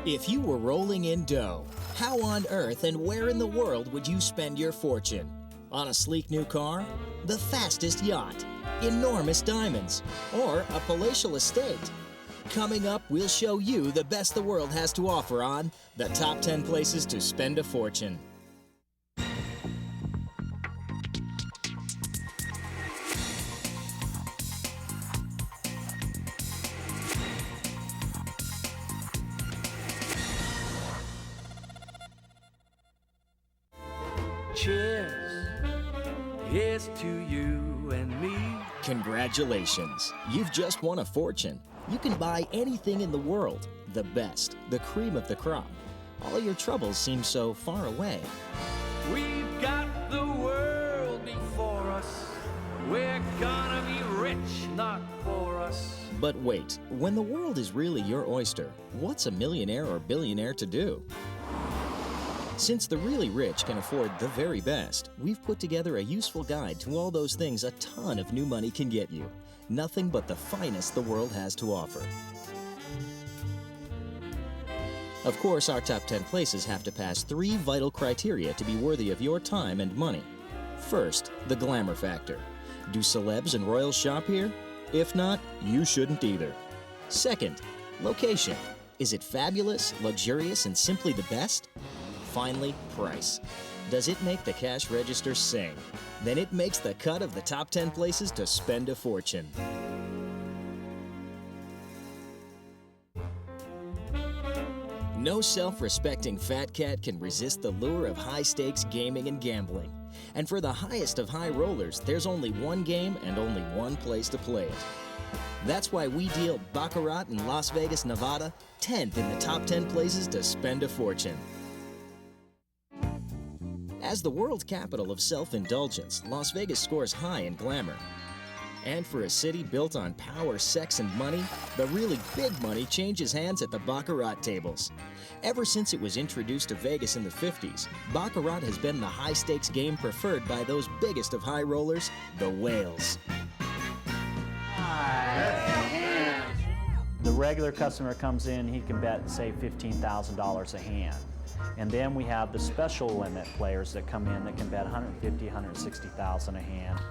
If you were rolling in dough, how on earth and where in the world would you spend your fortune? On a sleek new car? The fastest yacht? Enormous diamonds? Or a palatial estate? Coming up, we'll show you the best the world has to offer on the top 10 places to spend a fortune. Cheers, here's to you and me. Congratulations, you've just won a fortune. You can buy anything in the world, the best, the cream of the crop. All your troubles seem so far away. We've got the world before us. We're gonna be rich, not for us. But wait, when the world is really your oyster, what's a millionaire or billionaire to do? Since the really rich can afford the very best, we've put together a useful guide to all those things a ton of new money can get you. Nothing but the finest the world has to offer. Of course, our top 10 places have to pass 3 vital criteria to be worthy of your time and money. First, the glamour factor. Do celebs and royals shop here? If not, you shouldn't either. Second, location. Is it fabulous, luxurious, and simply the best? Finally, price. Does it make the cash register sing? Then it makes the cut of the top 10 places to spend a fortune. No self-respecting fat cat can resist the lure of high-stakes gaming and gambling. And for the highest of high rollers, there's only one game and only one place to play it. That's why we deal Baccarat in Las Vegas, Nevada, 10th in the top 10 places to spend a fortune. As the world capital of self-indulgence, Las Vegas scores high in glamour. And for a city built on power, sex, and money, the really big money changes hands at the Baccarat tables. Ever since it was introduced to Vegas in the 50s, Baccarat has been the high-stakes game preferred by those biggest of high rollers, the whales. The regular customer comes in, he can bet, say, $15,000 a hand. And then we have the special limit players that come in that can bet $150,000, $160,000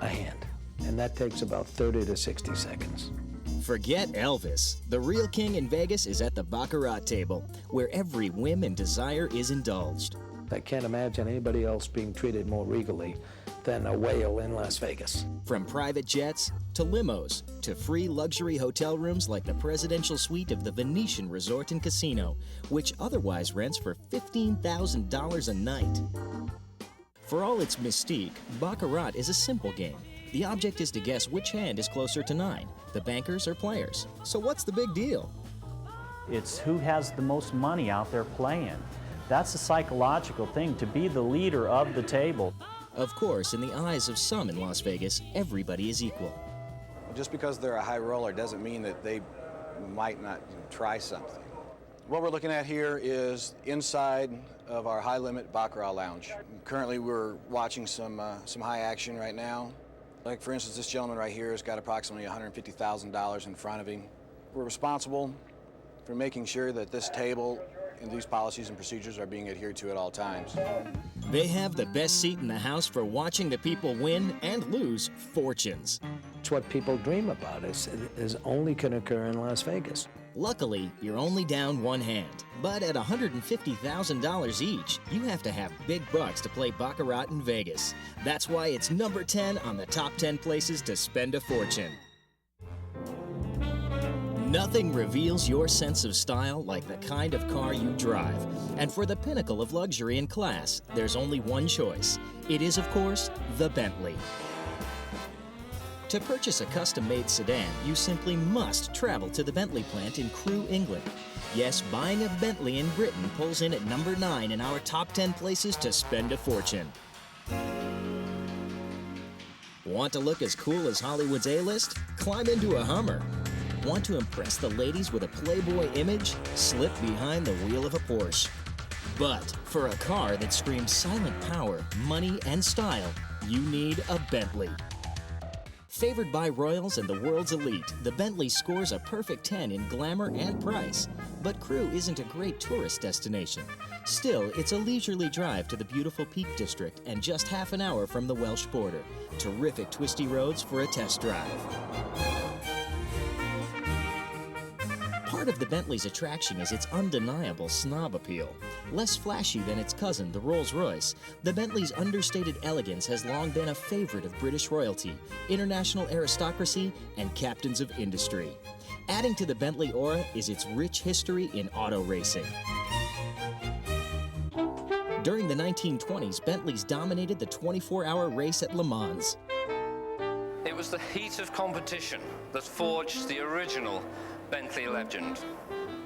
a hand. And that takes about 30 to 60 seconds. Forget Elvis. The real king in Vegas is at the Baccarat table, where every whim and desire is indulged. I can't imagine anybody else being treated more regally than a whale in Las Vegas. From private jets to limos to free luxury hotel rooms like the presidential suite of the Venetian Resort and Casino, which otherwise rents for $15,000 a night. For all its mystique, Baccarat is a simple game. The object is to guess which hand is closer to 9, the bankers or players. So what's the big deal? It's who has the most money out there playing. That's a psychological thing, to be the leader of the table. Of course, in the eyes of some in Las Vegas, everybody is equal. Just because they're a high roller doesn't mean that they might not try something. What we're looking at here is inside of our high-limit Baccarat lounge. Currently, we're watching some high action right now. Like, for instance, this gentleman right here has got approximately $150,000 in front of him. We're responsible for making sure that this table and these policies and procedures are being adhered to at all times. They have the best seat in the house for watching the people win and lose fortunes. It's what people dream about. It only can occur in Las Vegas. Luckily, you're only down one hand. But at $150,000 each, you have to have big bucks to play Baccarat in Vegas. That's why it's number 10 on the top 10 places to spend a fortune. Nothing reveals your sense of style like the kind of car you drive. And for the pinnacle of luxury and class, there's only one choice. It is, of course, the Bentley. To purchase a custom-made sedan, you simply must travel to the Bentley plant in Crewe, England. Yes, buying a Bentley in Britain pulls in at number 9 in our top 10 places to spend a fortune. Want to look as cool as Hollywood's A-list? Climb into a Hummer. Want to impress the ladies with a Playboy image? Slip behind the wheel of a Porsche. But for a car that screams silent power, money, and style, you need a Bentley. Favored by royals and the world's elite, the Bentley scores a perfect 10 in glamour and price. But Crewe isn't a great tourist destination. Still, it's a leisurely drive to the beautiful Peak District and just half an hour from the Welsh border. Terrific twisty roads for a test drive. Part of the Bentley's attraction is its undeniable snob appeal. Less flashy than its cousin, the Rolls-Royce, the Bentley's understated elegance has long been a favorite of British royalty, international aristocracy, and captains of industry. Adding to the Bentley aura is its rich history in auto racing. During the 1920s, Bentleys dominated the 24-hour race at Le Mans. It was the heat of competition that forged the original Bentley legend.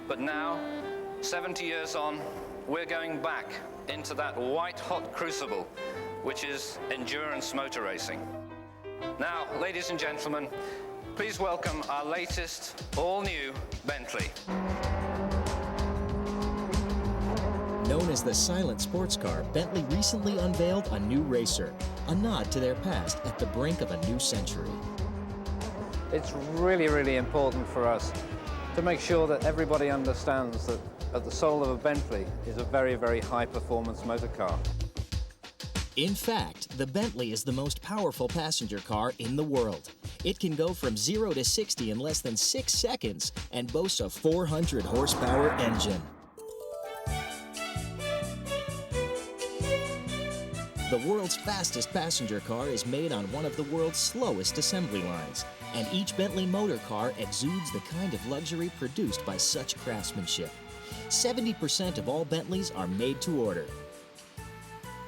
But now, 70 years on, we're going back into that white-hot crucible, which is endurance motor racing. Now, ladies and gentlemen, please welcome our latest, all-new Bentley. Known as the silent sports car, Bentley recently unveiled a new racer, a nod to their past at the brink of a new century. It's really, really important for us to make sure that everybody understands that at the soul of a Bentley is a very, very high-performance motor car. In fact, the Bentley is the most powerful passenger car in the world. It can go from 0 to 60 in less than 6 seconds and boasts a 400 horsepower engine. The world's fastest passenger car is made on one of the world's slowest assembly lines, and each Bentley motor car exudes the kind of luxury produced by such craftsmanship. 70% of all Bentleys are made to order.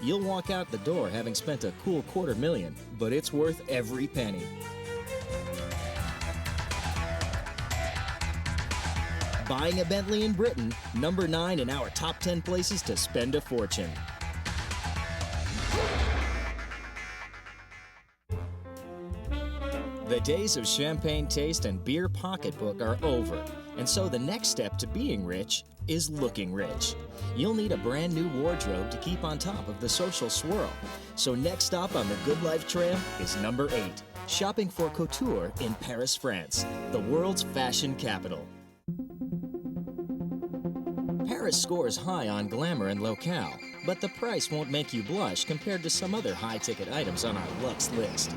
You'll walk out the door having spent a cool $250,000, but it's worth every penny. Buying a Bentley in Britain, number 9 in our top 10 places to spend a fortune. The days of champagne taste and beer pocketbook are over, and so the next step to being rich is looking rich. You'll need a brand new wardrobe to keep on top of the social swirl. So next stop on the Good Life Trail is number 8, shopping for couture in Paris, France, the world's fashion capital. Paris scores high on glamour and locale, but the price won't make you blush compared to some other high-ticket items on our Lux list.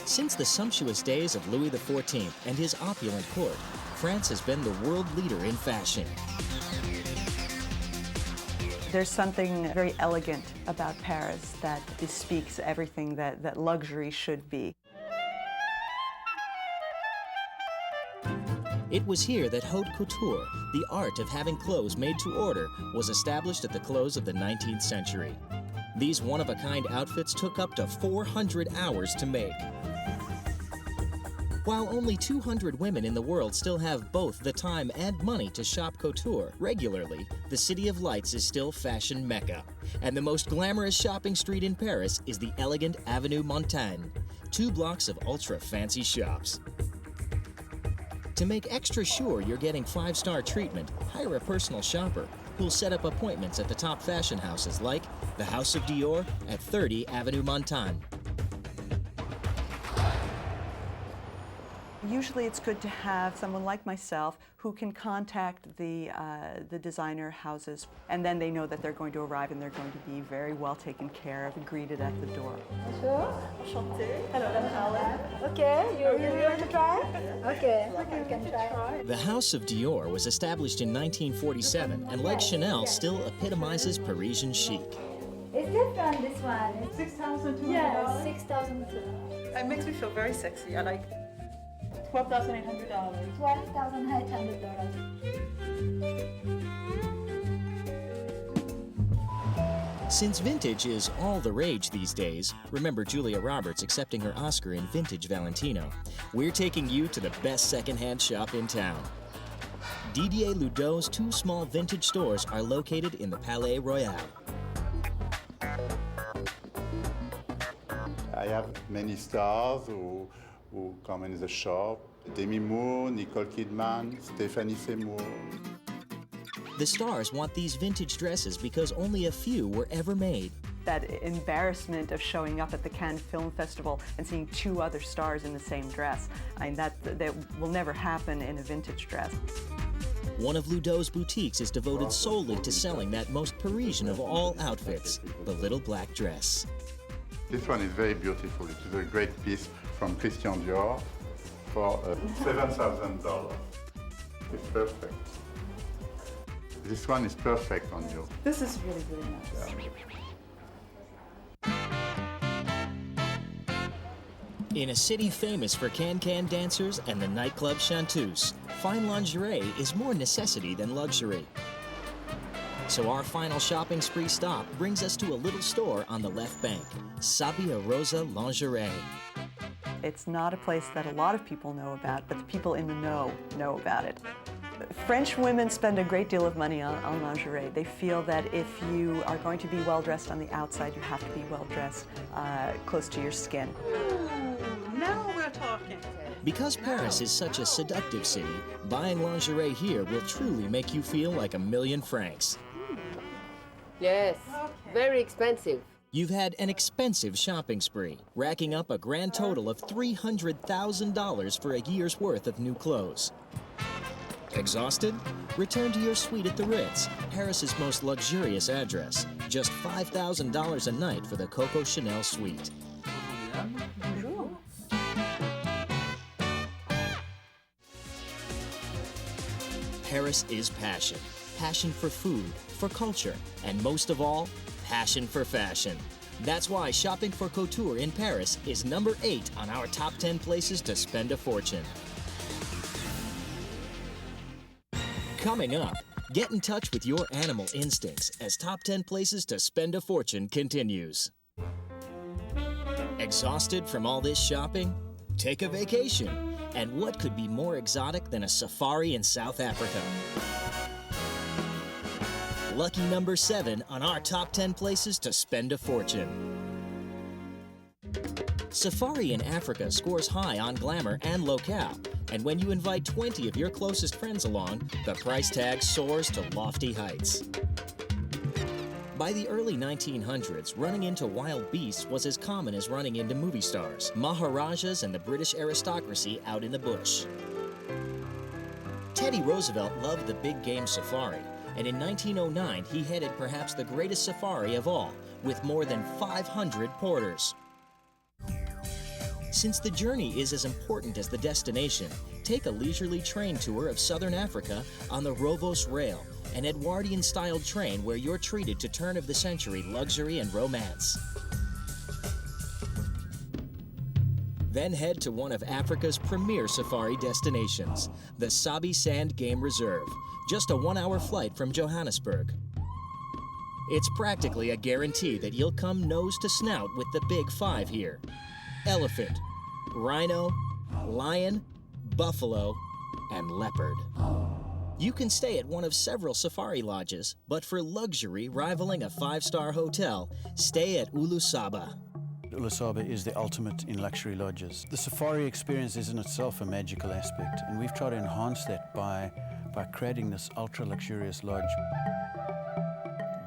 Since the sumptuous days of Louis XIV and his opulent court, France has been the world leader in fashion. There's something very elegant about Paris that bespeaks everything that luxury should be. It was here that haute couture, the art of having clothes made to order, was established at the close of the 19th century. These one-of-a-kind outfits took up to 400 hours to make. While only 200 women in the world still have both the time and money to shop couture regularly, the City of Lights is still fashion mecca. And the most glamorous shopping street in Paris is the elegant Avenue Montaigne, 2 blocks of ultra-fancy shops. To make extra sure you're getting 5-star treatment, hire a personal shopper who'll set up appointments at the top fashion houses like the House of Dior at 30 Avenue Montaigne. Usually it's good to have someone like myself who can contact the designer houses, and then they know that they're going to arrive and they're going to be very well taken care of and greeted at the door. Bonjour. Enchantée. Hello, Helen. Okay, you want to try? Okay, you can try. The House of Dior was established in 1947 and, like Chanel, still epitomizes Parisian chic. It's different, this one. It's $6,200. yeah, 6,000. It makes me feel very sexy. I like it. $12,800. $12,800. Since vintage is all the rage these days, remember Julia Roberts accepting her Oscar in Vintage Valentino, we're taking you to the best secondhand shop in town. Didier Ludo's 2 small vintage stores are located in the Palais Royal. I have many stars who come in the shop. Demi Moore, Nicole Kidman, Stephanie Seymour. The stars want these vintage dresses because only a few were ever made. that embarrassment of showing up at the Cannes Film Festival and seeing 2 other stars in the same dress. I mean, that will never happen in a vintage dress. One of Ludo's boutiques is devoted solely to selling that most Parisian of all outfits, the little black dress. This one is very beautiful. It is a great piece from Christian Dior for $7,000. It's perfect. This one is perfect on you. This is really, really nice. In a city famous for can-can dancers and the nightclub chanteuse, fine lingerie is more necessity than luxury. So our final shopping spree stop brings us to a little store on the left bank, Sabbia Rosa Lingerie. It's not a place that a lot of people know about, but the people in the know about it. French women spend a great deal of money on lingerie. They feel that if you are going to be well-dressed on the outside, you have to be well-dressed close to your skin. Now we're talking. Because Paris is such a seductive city, buying lingerie here will truly make you feel like $1,000,000 francs. Yes, very expensive. You've had an expensive shopping spree, racking up a grand total of $300,000 for a year's worth of new clothes. Exhausted? Return to your suite at the Ritz, Paris's most luxurious address. Just $5,000 a night for the Coco Chanel suite. Paris is passion. Passion for food, for culture, and most of all, passion for fashion. That's why shopping for couture in Paris is number 8 on our top 10 places to spend a fortune. Coming up, get in touch with your animal instincts as Top 10 Places to Spend a Fortune continues. Exhausted from all this shopping? Take a vacation. And what could be more exotic than a safari in South Africa? Lucky number 7 on our Top 10 Places to Spend a Fortune. Safari in Africa scores high on glamour and locale, and when you invite 20 of your closest friends along, the price tag soars to lofty heights. By the early 1900s, running into wild beasts was as common as running into movie stars, Maharajas and the British aristocracy out in the bush. Teddy Roosevelt loved the big game safari, and in 1909 he headed perhaps the greatest safari of all, with more than 500 porters. Since the journey is as important as the destination, take a leisurely train tour of southern Africa on the Rovos Rail, an Edwardian-styled train where you're treated to turn-of-the-century luxury and romance. Then head to one of Africa's premier safari destinations, the Sabi Sand Game Reserve, just a 1-hour flight from Johannesburg. It's practically a guarantee that you'll come nose to snout with the big 5 here: elephant, rhino, lion, buffalo, and leopard. You can stay at one of several safari lodges, but for luxury rivaling a 5-star hotel, stay at Ulusaba. Ulusaba is the ultimate in luxury lodges. The safari experience is in itself a magical aspect, and we've tried to enhance that by creating this ultra-luxurious lodge.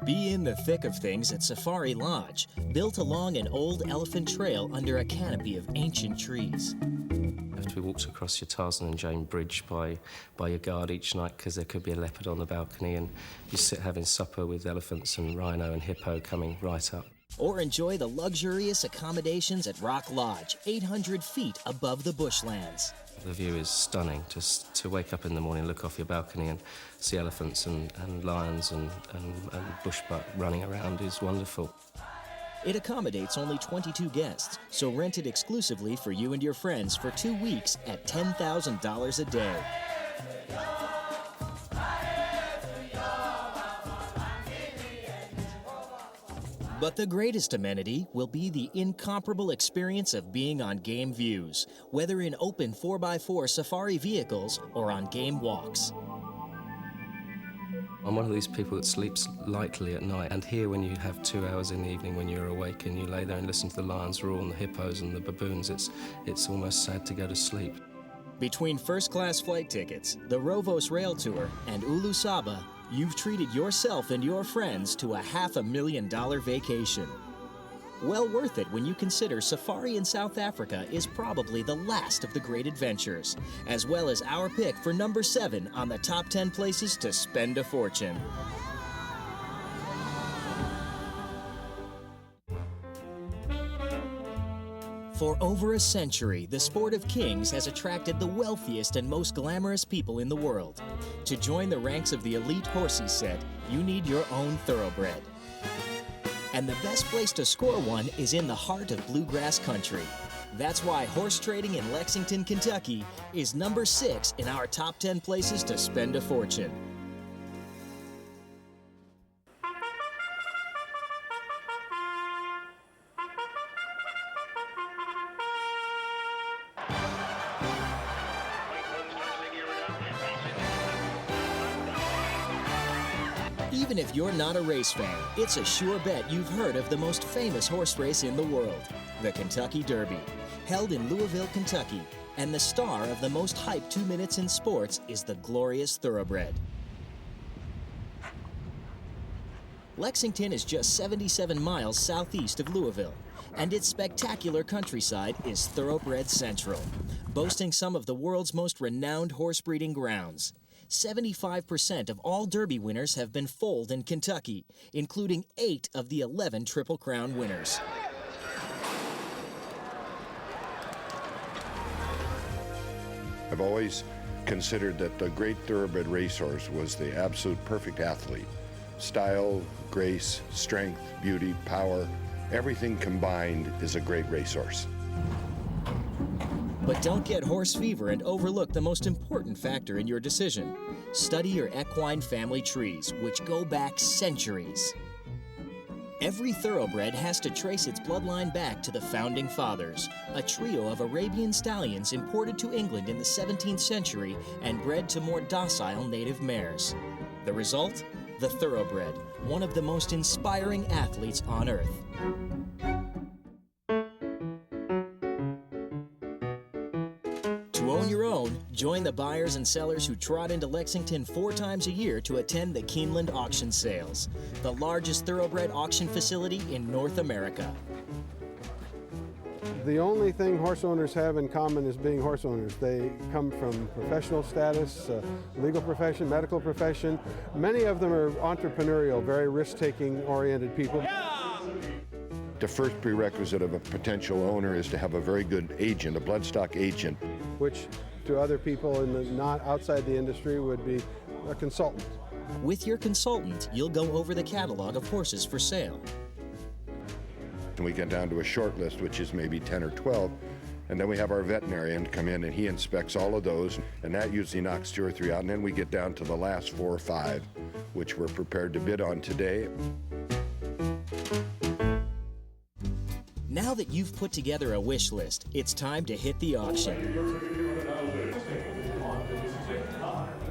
Be in the thick of things at Safari Lodge, built along an old elephant trail under a canopy of ancient trees. We walked across your Tarzan and Jane Bridge by your guard each night because there could be a leopard on the balcony, and you sit having supper with elephants and rhino and hippo coming right up. Or enjoy the luxurious accommodations at Rock Lodge, 800 feet above the bushlands. The view is stunning. Just to wake up in the morning, look off your balcony and see elephants and lions and bushbuck running around is wonderful. It accommodates only 22 guests, so rent it exclusively for you and your friends for 2 weeks at $10,000 a day. But the greatest amenity will be the incomparable experience of being on game views, whether in open 4x4 safari vehicles or on game walks. I'm one of these people that sleeps lightly at night, and here when you have 2 hours in the evening when you're awake and you lay there and listen to the lions roar and the hippos and the baboons, it's almost sad to go to sleep. Between first-class flight tickets, the Rovos Rail Tour, and Ulusaba, you've treated yourself and your friends to a $500,000 vacation. Well worth it when you consider safari in South Africa is probably the last of the great adventures, as well as our pick for number 7 on the top 10 places to spend a fortune. For over a century, the sport of kings has attracted the wealthiest and most glamorous people in the world. To join the ranks of the elite horsey set, you need your own thoroughbred. And the best place to score one is in the heart of bluegrass country. That's why horse trading in Lexington, Kentucky is number 6 in our top 10 places to spend a fortune. Even if you're not a race fan, it's a sure bet you've heard of the most famous horse race in the world, the Kentucky Derby. Held in Louisville, Kentucky, and the star of the most hyped 2 minutes in sports is the glorious thoroughbred. Lexington is just 77 miles southeast of Louisville, and its spectacular countryside is Thoroughbred Central, boasting some of the world's most renowned horse breeding grounds. 75% of all Derby winners have been foaled in Kentucky, including 8 of the 11 Triple Crown winners. I've always considered that the great thoroughbred racehorse was the absolute perfect athlete. Style, grace, strength, beauty, power, everything combined is a great racehorse. But don't get horse fever and overlook the most important factor in your decision. Study your equine family trees, which go back centuries. Every thoroughbred has to trace its bloodline back to the Founding Fathers, a trio of Arabian stallions imported to England in the 17th century and bred to more docile native mares. The result? The thoroughbred, one of the most inspiring athletes on earth. To own your own, join the buyers and sellers who trot into Lexington 4 times a year to attend the Keeneland Auction Sales, the largest thoroughbred auction facility in North America. The only thing horse owners have in common is being horse owners. They come from professional status, legal profession, medical profession. Many of them are entrepreneurial, very risk-taking oriented people. The first prerequisite of a potential owner is to have a very good agent, a bloodstock agent. Which to other people in the not outside the industry would be a consultant. With your consultant, you'll go over the catalog of horses for sale. And we get down to a short list, which is maybe 10 or 12, and then we have our veterinarian come in and he inspects all of those, and that usually knocks 2 or 3 out, and then we get down to the last 4 or 5, which we're prepared to bid on today. Now that you've put together a wish list, it's time to hit the auction.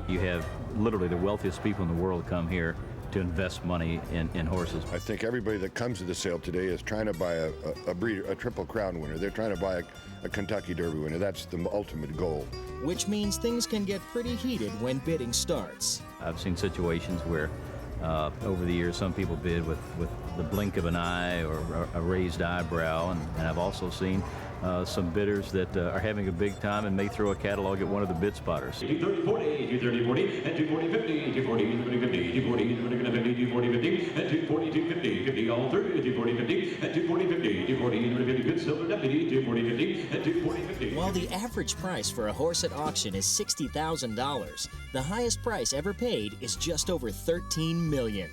You have literally the wealthiest people in the world come here to invest money in horses. I think everybody that comes to the sale today is trying to buy a breeder, a Triple Crown winner. They're trying to buy a Kentucky Derby winner. That's the ultimate goal. Which means things can get pretty heated when bidding starts. I've seen situations where over the years some people bid with the blink of an eye or a raised eyebrow, and I've also seen some bidders that are having a big time and may throw a catalog at one of the bid spotters. 230-40, 230-40, and 240-50, 240, 240-50, 240, 240-50, 240-50, and 240-250, 50 all through, 240-50, and 240-50, 240, 250, good silver deputy, 240-50, and 240-50. While the average price for a horse at auction is $60,000, the highest price ever paid is just over $13 million.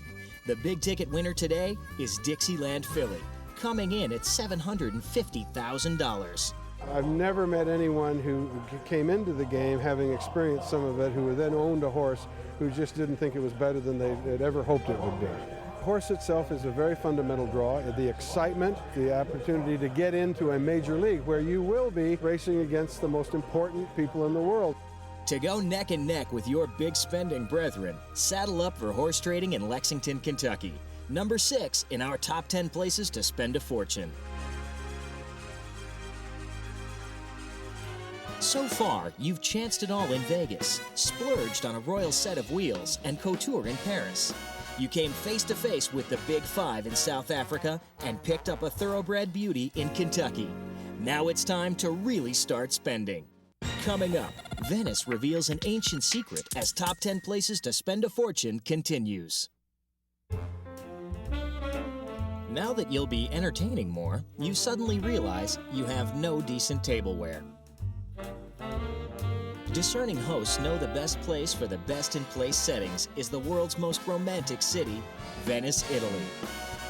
The big ticket winner today is Dixieland Filly, coming in at $750,000. I've never met anyone who came into the game having experienced some of it, who then owned a horse who just didn't think it was better than they had ever hoped it would be. The horse itself is a very fundamental draw. The excitement, the opportunity to get into a major league where you will be racing against the most important people in the world. To go neck and neck with your big spending brethren, saddle up for horse trading in Lexington, Kentucky. Number 6 in our top 10 places to spend a fortune. So far, you've chanced it all in Vegas, splurged on a royal set of wheels, and couture in Paris. You came face to face with the Big Five in South Africa and picked up a thoroughbred beauty in Kentucky. Now it's time to really start spending. Coming up, Venice reveals an ancient secret as Top 10 Places to Spend a Fortune continues. Now that you'll be entertaining more, you suddenly realize you have no decent tableware. Discerning hosts know the best place for the best-in-place settings is the world's most romantic city, Venice, Italy.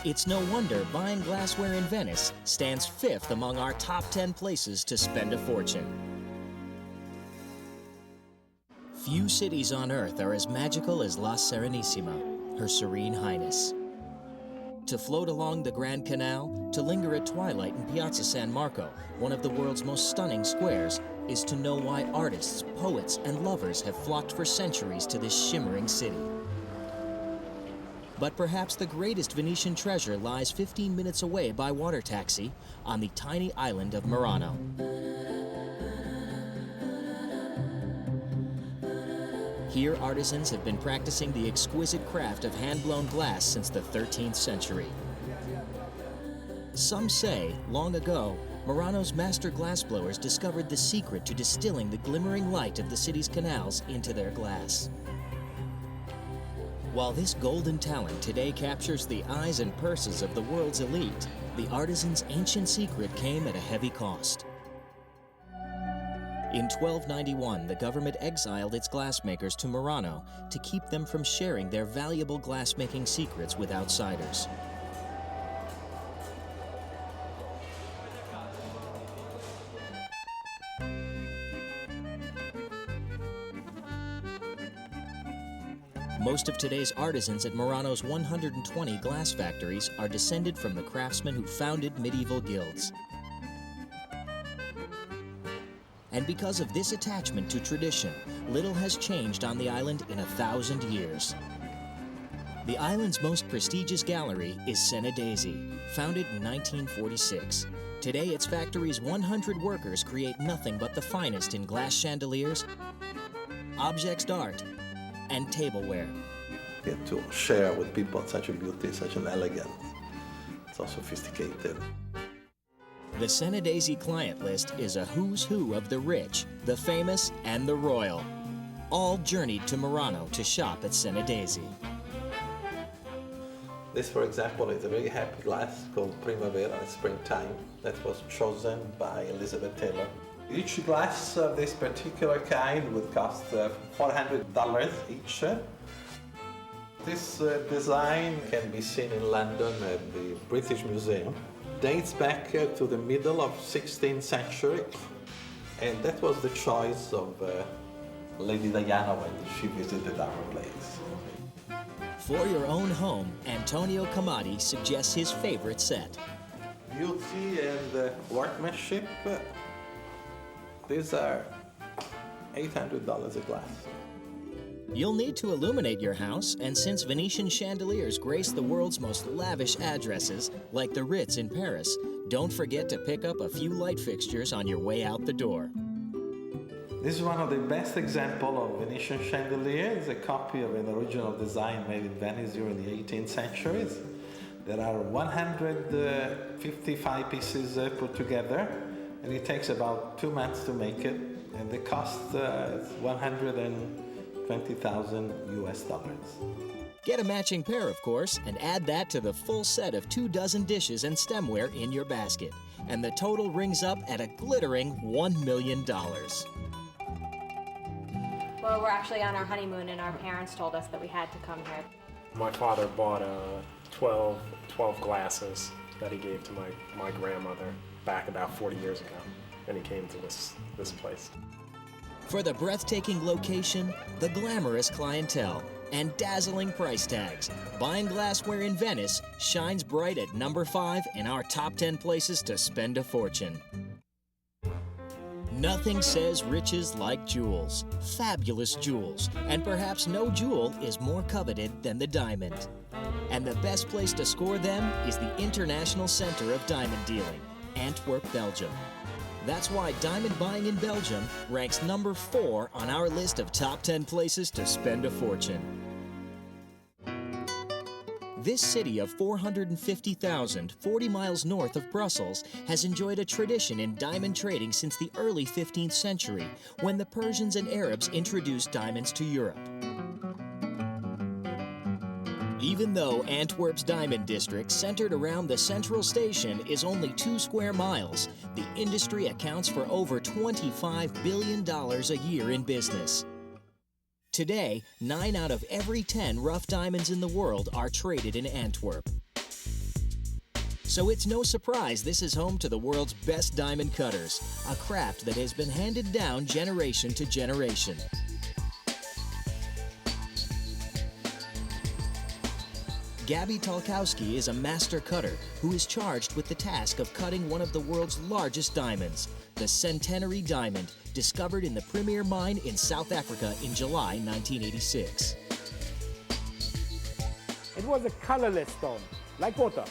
It's no wonder buying glassware in Venice stands 5th among our top 10 places to spend a fortune. Few cities on Earth are as magical as La Serenissima, Her Serene Highness. To float along the Grand Canal, to linger at twilight in Piazza San Marco, one of the world's most stunning squares, is to know why artists, poets, and lovers have flocked for centuries to this shimmering city. But perhaps the greatest Venetian treasure lies 15 minutes away by water taxi on the tiny island of Murano. Here, artisans have been practicing the exquisite craft of hand-blown glass since the 13th century. Some say, long ago, Murano's master glassblowers discovered the secret to distilling the glimmering light of the city's canals into their glass. While this golden talent today captures the eyes and purses of the world's elite, the artisan's ancient secret came at a heavy cost. In 1291, the government exiled its glassmakers to Murano to keep them from sharing their valuable glassmaking secrets with outsiders. Most of today's artisans at Murano's 120 glass factories are descended from the craftsmen who founded medieval guilds. And because of this attachment to tradition, little has changed on the island in 1,000 years. The island's most prestigious gallery is Simonette, founded in 1946. Today, its factory's 100 workers create nothing but the finest in glass chandeliers, objects d'art, and tableware. Get to share with people such a beauty, such an elegance, so sophisticated. The Simonette client list is a who's who of the rich, the famous, and the royal. All journeyed to Murano to shop at Simonette. This, for example, is a very happy glass called Primavera, springtime, that was chosen by Elizabeth Taylor. Each glass of this particular kind would cost $400 each. This design can be seen in London at the British Museum. Dates back to the middle of 16th century, and that was the choice of Lady Diana when she visited our place. For your own home, Antonio Camati suggests his favorite set. Beauty and workmanship, these are $800 a glass. You'll need to illuminate your house, and since Venetian chandeliers grace the world's most lavish addresses, like the Ritz in Paris, don't forget to pick up a few light fixtures on your way out the door. This is one of the best examples of Venetian chandelier. It's a copy of an original design made in Venice during the 18th century. There are 155 pieces put together, and it takes about 2 months to make it, and the cost is $120,000 US. Get a matching pair, of course, and add that to the full set of 24 dishes and stemware in your basket, and the total rings up at a glittering $1 million. Well, we're actually on our honeymoon, and our parents told us that we had to come here. My father bought 12 glasses that he gave to my grandmother back about 40 years ago, and he came to this place. For the breathtaking location, the glamorous clientele, and dazzling price tags, buying glassware in Venice shines bright at number 5 in our top 10 places to spend a fortune. Nothing says riches like jewels, fabulous jewels, and perhaps no jewel is more coveted than the diamond. And the best place to score them is the International Center of Diamond Dealing, Antwerp, Belgium. That's why diamond buying in Belgium ranks number 4 on our list of top 10 places to spend a fortune. This city of 450,000, 40 miles north of Brussels, has enjoyed a tradition in diamond trading since the early 15th century, when the Persians and Arabs introduced diamonds to Europe. Even though Antwerp's diamond district, centered around the central station, is only 2 square miles, the industry accounts for over $25 billion a year in business. Today, 9 out of every 10 rough diamonds in the world are traded in Antwerp. So it's no surprise this is home to the world's best diamond cutters, a craft that has been handed down generation to generation. Gabby Tolkowski is a master cutter who is charged with the task of cutting one of the world's largest diamonds, the Centenary Diamond, discovered in the Premier Mine in South Africa in July 1986. It was a colorless stone, like water.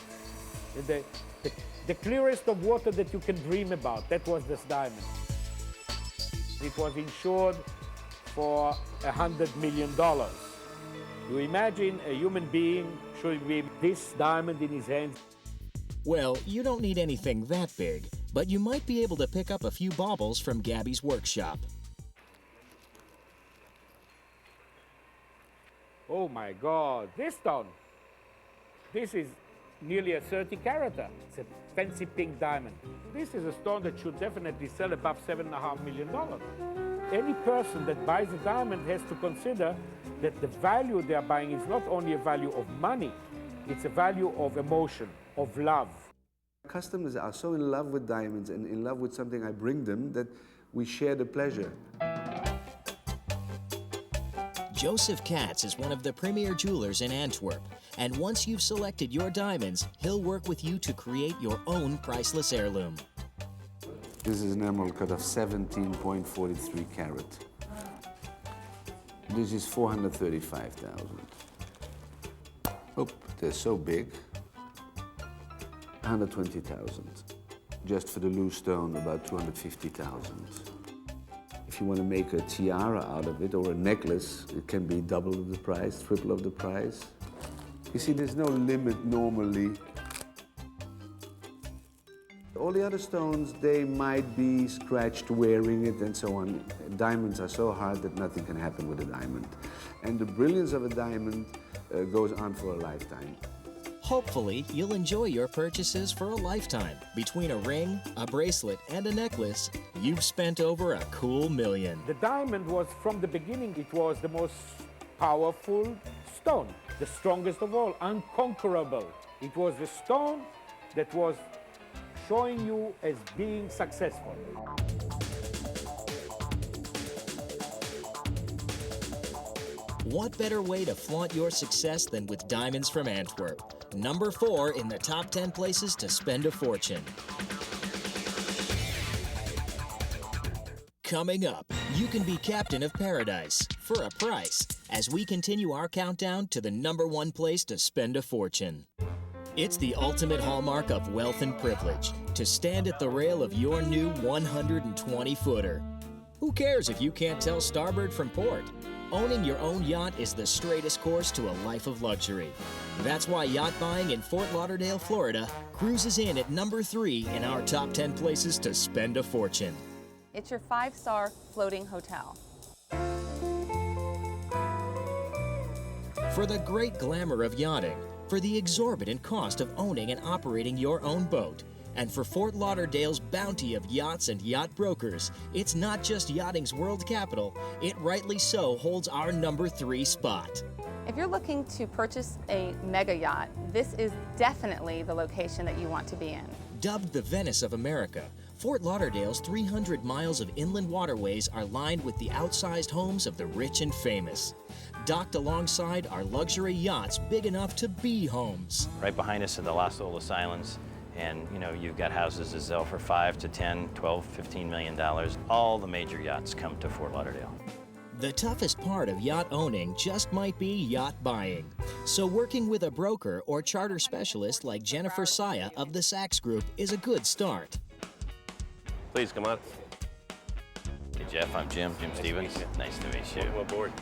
The clearest of water that you can dream about, that was this diamond. It was insured for $100 million. You imagine a human being should be this diamond in his hands. Well, you don't need anything that big, but you might be able to pick up a few baubles from Gabby's workshop. Oh my God, this stone. This is nearly a 30 carat. It's a fancy pink diamond. This is a stone that should definitely sell above $7.5 million. Any person that buys a diamond has to consider that the value they are buying is not only a value of money, it's a value of emotion, of love. Customers are so in love with diamonds and in love with something I bring them that we share the pleasure. Joseph Katz is one of the premier jewelers in Antwerp, and once you've selected your diamonds, he'll work with you to create your own priceless heirloom. This is an emerald cut of 17.43 carat. This is 435,000. Oh, they're so big. 120,000. Just for the loose stone, about 250,000. If you want to make a tiara out of it or a necklace, it can be double of the price, triple of the price. You see, there's no limit normally. All the other stones, they might be scratched wearing it and so on. Diamonds are so hard that nothing can happen with a diamond. And the brilliance of a diamond goes on for a lifetime. Hopefully, you'll enjoy your purchases for a lifetime. Between a ring, a bracelet, and a necklace, you've spent over a cool $1 million. The diamond was, from the beginning, it was the most powerful stone, the strongest of all, unconquerable. It was the stone that was showing you as being successful. What better way to flaunt your success than with diamonds from Antwerp? Number 4 in the top 10 places to spend a fortune. Coming up, you can be captain of paradise for a price as we continue our countdown to the number 1 place to spend a fortune. It's the ultimate hallmark of wealth and privilege to stand at the rail of your new 120-footer. Who cares if you can't tell starboard from port? Owning your own yacht is the straightest course to a life of luxury. That's why Yacht Buying in Fort Lauderdale, Florida, cruises in at number 3 in our top 10 places to spend a fortune. It's your 5-star floating hotel. For the great glamour of yachting, for the exorbitant cost of owning and operating your own boat, and for Fort Lauderdale's bounty of yachts and yacht brokers, it's not just yachting's world capital, it rightly so holds our number 3 spot. If you're looking to purchase a mega yacht, this is definitely the location that you want to be in. Dubbed the Venice of America, Fort Lauderdale's 300 miles of inland waterways are lined with the outsized homes of the rich and famous. Docked alongside are luxury yachts big enough to be homes. Right behind us are the Las Olas Islands, and you've got houses that sell for $5 to $10, $12, $15 million. All the major yachts come to Fort Lauderdale. The toughest part of yacht owning just might be yacht buying. So working with a broker or charter specialist like Jennifer Saya of the Sachs Group is a good start. Please come on. Hey Jeff, I'm Jim Stevens. Nice to meet you. Welcome aboard.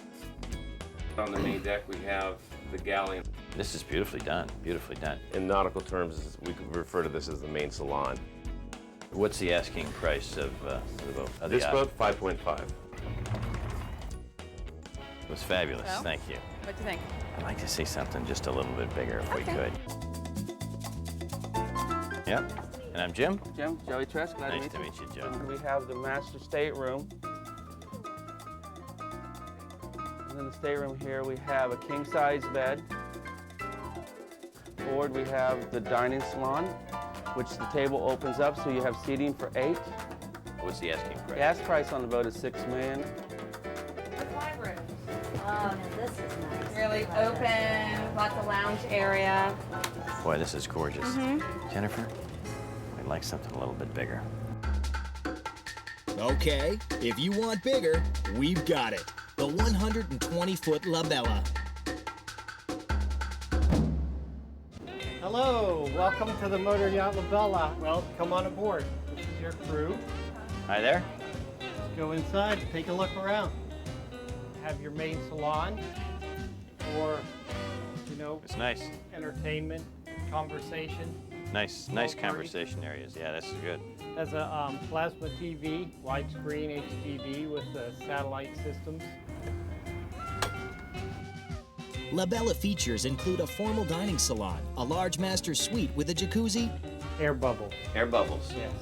On the main deck we have the galley. This is beautifully done, beautifully done. In nautical terms, we could refer to this as the main salon. What's the asking price of the boat? This boat, 5.5. It was fabulous, Well, thank you. What do you think? I'd like to see something just a little bit bigger if we could. Yep, and I'm Jim. Jim, Joey Tress, glad Nice to meet you, Joe. We have the master stateroom. And in the stateroom here we have a king-size bed. Forward we have the dining salon, which the table opens up so you have seating for 8. What's the asking price? The ask price on the boat is $6 million. Oh, now this is nice. Really open, lots of lounge area. Boy, this is gorgeous. Mhm. Jennifer, we'd like something a little bit bigger. Okay, if you want bigger, we've got it. The 120-foot La Bella. Hello, welcome to the Motor Yacht La Bella. Well, come on aboard. This is your crew. Hi there. Let's go inside, take a look around. Have your main salon for, you know, It's nice. entertainment, conversation. Nice conversation areas. Yeah, this is good. Has a plasma TV, widescreen HDD with satellite systems. La Bella features include a formal dining salon, a large master suite with a jacuzzi, air bubbles. Air bubbles. Yes.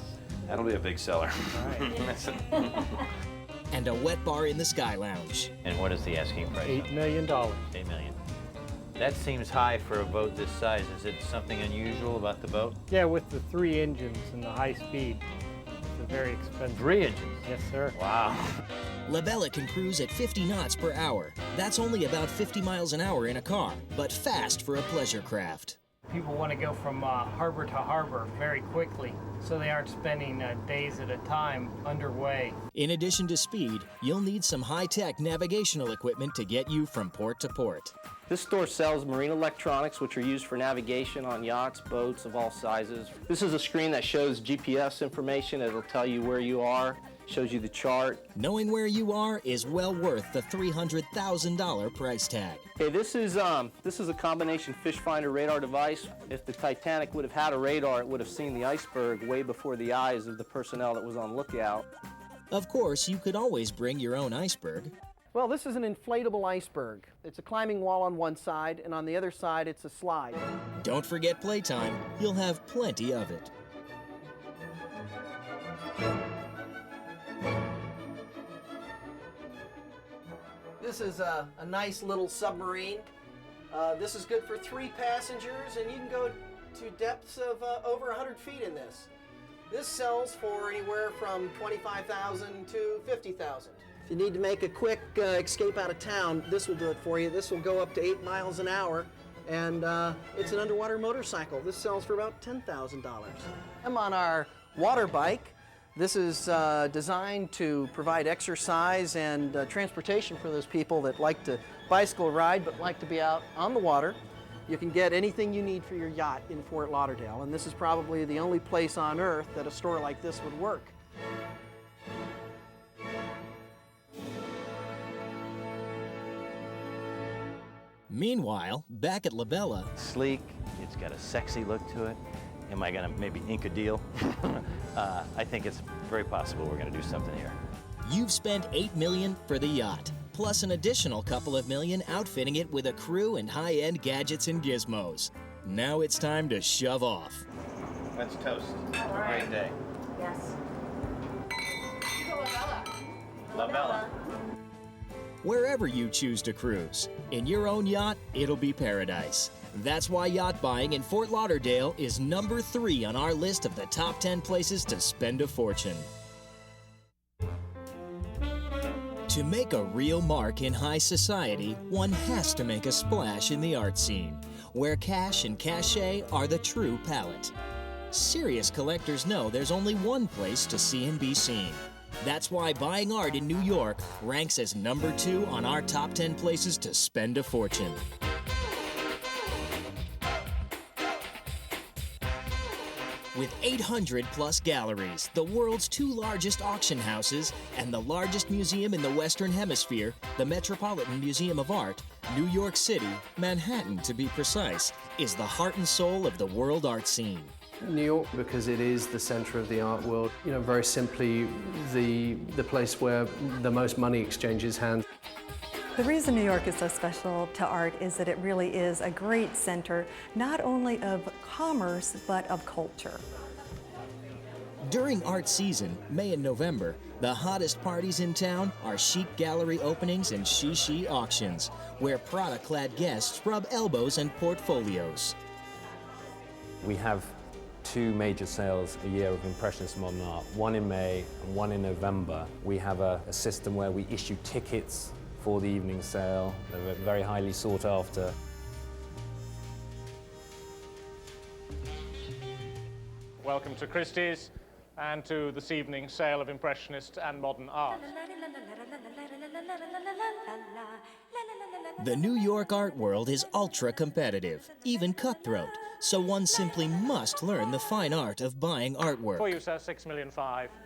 That'll be a big seller. and a wet bar in the Sky Lounge. And what is the asking price? $8 million. $8 million. That seems high for a boat this size. Is it something unusual about the boat? Yeah, with the 3 engines and the high speed. It's a very expensive. 3 engines? Yes, sir. Wow. La Bella can cruise at 50 knots per hour. That's only about 50 miles an hour in a car, but fast for a pleasure craft. People want to go from harbor to harbor very quickly, so they aren't spending days at a time underway. In addition to speed, you'll need some high-tech navigational equipment to get you from port to port. This store sells marine electronics, which are used for navigation on yachts, boats of all sizes. This is a screen that shows GPS information. It'll tell you where you are, shows you the chart. Knowing where you are is well worth the $300,000 price tag. Okay, this is a combination fish finder radar device. If the Titanic would have had a radar, it would have seen the iceberg way before the eyes of the personnel that was on lookout. Of course, you could always bring your own iceberg. Well, this is an inflatable iceberg. It's a climbing wall on one side, and on the other side, it's a slide. Don't forget playtime. You'll have plenty of it. This is a nice little submarine. This is good for 3 passengers, and you can go to depths of over 100 feet in this. This sells for anywhere from $25,000 to $50,000. If you need to make a quick escape out of town, this will do it for you. This will go up to 8 miles an hour, and it's an underwater motorcycle. This sells for about $10,000. I'm on our water bike. This is designed to provide exercise and transportation for those people that like to bicycle ride but like to be out on the water. You can get anything you need for your yacht in Fort Lauderdale, and this is probably the only place on earth that a store like this would work. Meanwhile, back at La Bella, Sleek, it's got a sexy look to it. Am I gonna maybe ink a deal? I think it's very possible we're gonna do something here. you've spent $8 million for the yacht, plus an additional couple of million outfitting it with a crew and high-end gadgets and gizmos. Now it's time to shove off. Let's toast. Have a great day. Yes. La Bella. Wherever you choose to cruise, in your own yacht, it'll be paradise. That's why yacht buying in Fort Lauderdale is number 3 on our list of the top 10 places to spend a fortune. To make a real mark in high society, one has to make a splash in the art scene, where cash and cachet are the true palette. Serious collectors know there's only one place to see and be seen. That's why buying art in New York ranks as number 2 on our top 10 places to spend a fortune. With 800 plus galleries, the world's 2 largest auction houses, and the largest museum in the Western Hemisphere, the Metropolitan Museum of Art, New York City, Manhattan to be precise, is the heart and soul of the world art scene. New York, because it is the center of the art world, you know, very simply the place where the most money exchanges hands. The reason New York is so special to art is that it really is a great center, not only of commerce, but of culture. During art season, May and November, the hottest parties in town are chic gallery openings and she auctions, where Prada-clad guests rub elbows and portfolios. We have two major sales a year of Impressionist modern art, one in May and one in November. We have a system where we issue tickets for the evening sale. They're very highly sought after. Welcome to Christie's and to this evening's sale of Impressionist and modern art. The New York art world is ultra competitive, even cutthroat, so one simply must learn the fine art of buying artwork. For you, sir, $6.5 million.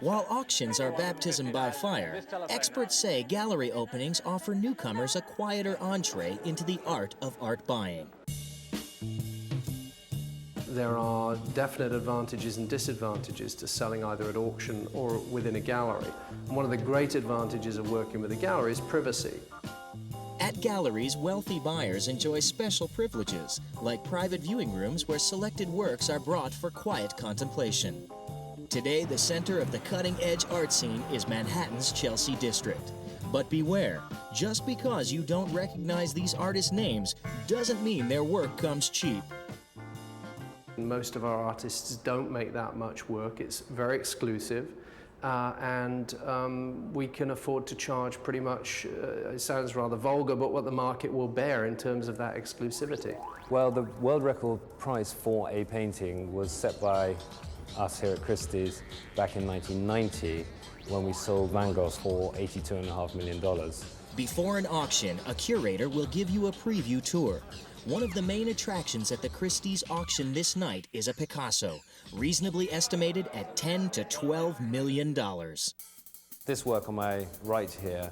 While auctions are baptism by fire, experts say gallery openings offer newcomers a quieter entree into the art of art buying. There are definite advantages and disadvantages to selling either at auction or within a gallery. And one of the great advantages of working with a gallery is privacy. At galleries, wealthy buyers enjoy special privileges, like private viewing rooms where selected works are brought for quiet contemplation. Today, the center of the cutting-edge art scene is Manhattan's Chelsea district. But beware, just because you don't recognize these artists' names doesn't mean their work comes cheap. Most of our artists don't make that much work. It's very exclusive. And we can afford to charge pretty much, it sounds rather vulgar, but what the market will bear in terms of that exclusivity. Well, the world record price for a painting was set by us here at Christie's back in 1990 when we sold Van Gogh for $82.5 million. Before an auction, a curator will give you a preview tour. One of the main attractions at the Christie's auction this night is a Picasso, reasonably estimated at $10 to $12 million. This work on my right here,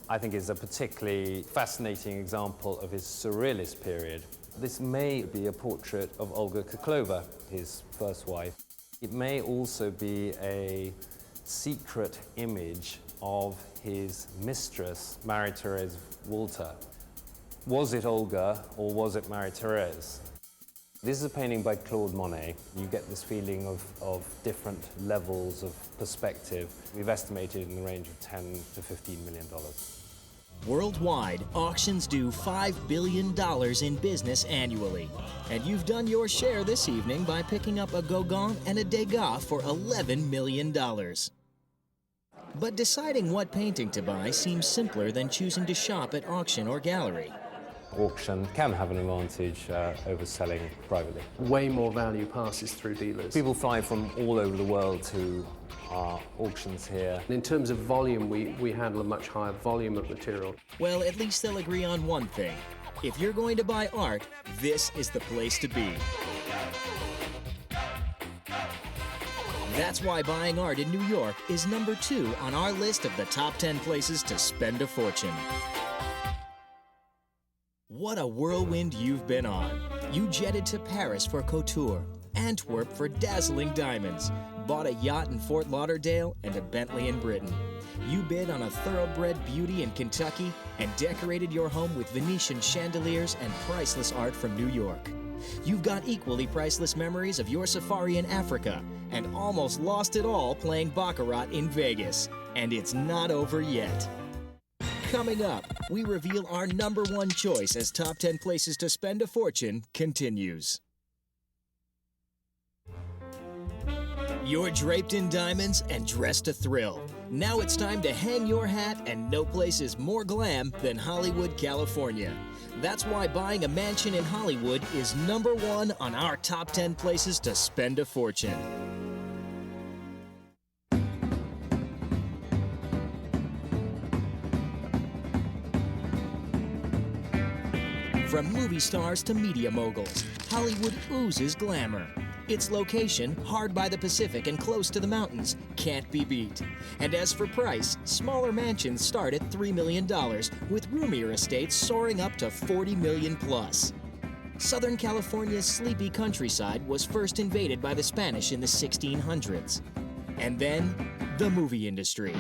I think, is a particularly fascinating example of his surrealist period. This may be a portrait of Olga Koklova, his first wife. It may also be a secret image of his mistress, Marie-Thérèse Walter. Was it Olga or was it Marie-Thérèse? This is a painting by Claude Monet. You get this feeling of different levels of perspective. We've estimated in the range of $10 to $15 million. Worldwide, auctions do $5 billion in business annually. And you've done your share this evening by picking up a Gauguin and a Degas for $11 million. But deciding what painting to buy seems simpler than choosing to shop at auction or gallery. Auction can have an advantage over selling privately. Way more value passes through dealers. People fly from all over the world to our auctions here. In terms of volume, we handle a much higher volume of material. Well, at least they'll agree on one thing. If you're going to buy art, this is the place to be. That's why buying art in New York is number 2 on our list of the top 10 places to spend a fortune. What a whirlwind you've been on. You jetted to Paris for couture, Antwerp for dazzling diamonds, bought a yacht in Fort Lauderdale and a Bentley in Britain. You bid on a thoroughbred beauty in Kentucky and decorated your home with Venetian chandeliers and priceless art from New York. You've got equally priceless memories of your safari in Africa and almost lost it all playing baccarat in Vegas. And it's not over yet. Coming up, we reveal our number 1 choice as top 10 places to spend a fortune continues. You're draped in diamonds and dressed to thrill. Now it's time to hang your hat, and no place is more glam than Hollywood, California. That's why buying a mansion in Hollywood is number 1 on our top 10 places to spend a fortune. From movie stars to media moguls, Hollywood oozes glamour. Its location, hard by the Pacific and close to the mountains, can't be beat. And as for price, smaller mansions start at $3 million, with roomier estates soaring up to $40 million plus. Southern California's sleepy countryside was first invaded by the Spanish in the 1600s. And then, the movie industry.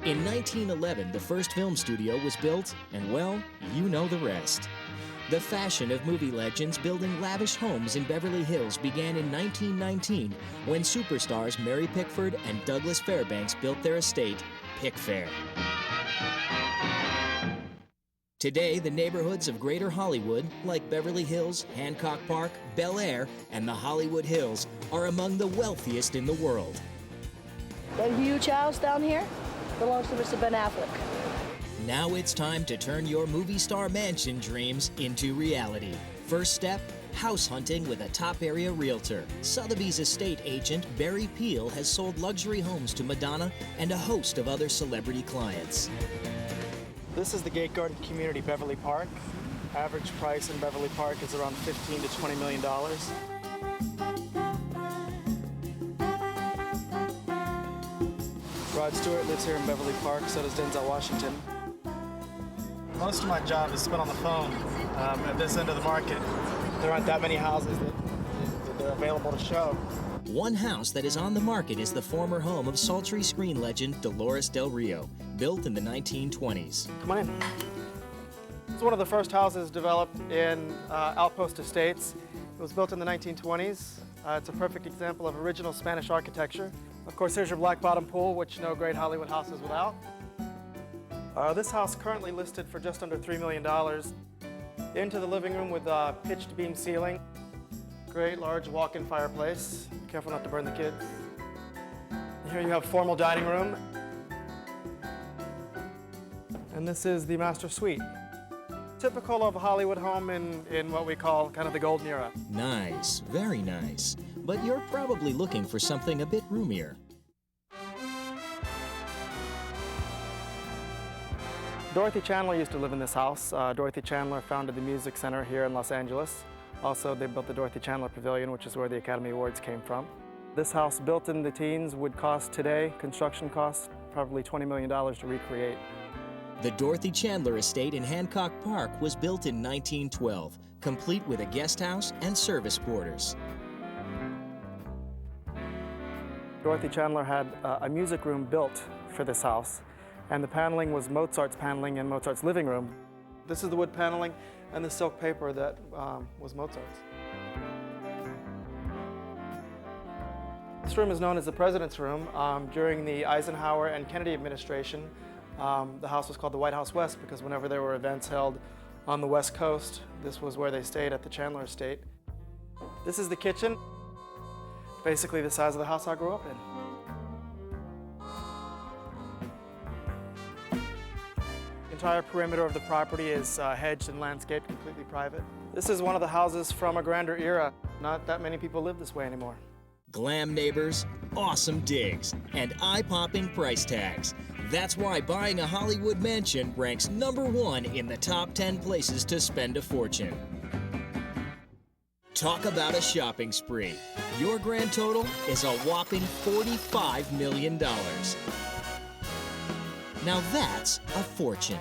In 1911, the first film studio was built, and well, you know the rest. The fashion of movie legends building lavish homes in Beverly Hills began in 1919 when superstars Mary Pickford and Douglas Fairbanks built their estate, Pickfair. Today, the neighborhoods of Greater Hollywood, like Beverly Hills, Hancock Park, Bel Air, and the Hollywood Hills, are among the wealthiest in the world. That huge house down here belongs to Mr. Ben Affleck. Now it's time to turn your movie star mansion dreams into reality. First step, house hunting with a top area realtor. Sotheby's estate agent Barry Peel has sold luxury homes to Madonna and a host of other celebrity clients. This is the Gate Garden Community, Beverly Park. Average price in Beverly Park is around $15 to $20 million. Rod Stewart lives here in Beverly Park, so does Denzel Washington. Most of my job is spent on the phone at this end of the market. There aren't that many houses that are available to show. One house that is on the market is the former home of sultry screen legend Dolores Del Rio, built in the 1920s. Come on in. It's one of the first houses developed in Outpost Estates. It was built in the 1920s. It's a perfect example of original Spanish architecture. Of course, here's your black bottom pool, which no great Hollywood house is without. This house currently listed for just under $3 million. Into the living room with pitched beam ceiling. Great large walk-in fireplace. Careful not to burn the kids. Here you have formal dining room. And this is the master suite. Typical of a Hollywood home in what we call kind of the golden era. Nice, very nice. But you're probably looking for something a bit roomier. Dorothy Chandler used to live in this house. Dorothy Chandler founded the Music Center here in Los Angeles. Also, they built the Dorothy Chandler Pavilion, which is where the Academy Awards came from. This house, built in the teens, would cost today, construction costs, probably $20 million to recreate. The Dorothy Chandler estate in Hancock Park was built in 1912, complete with a guest house and service quarters. Dorothy Chandler had a music room built for this house, and the paneling was Mozart's paneling in Mozart's living room. This is the wood paneling and the silk paper that was Mozart's. This room is known as the President's Room. During the Eisenhower and Kennedy administration, the house was called the White House West because whenever there were events held on the West Coast, this was where they stayed at the Chandler estate. This is the kitchen, basically the size of the house I grew up in. The entire perimeter of the property is hedged and landscaped, completely private. This is one of the houses from a grander era. Not that many people live this way anymore. Glam neighbors, awesome digs, and eye-popping price tags. That's why buying a Hollywood mansion ranks #1 in the top 10 places to spend a fortune. Talk about a shopping spree. Your grand total is a whopping $45 million. Now that's a fortune.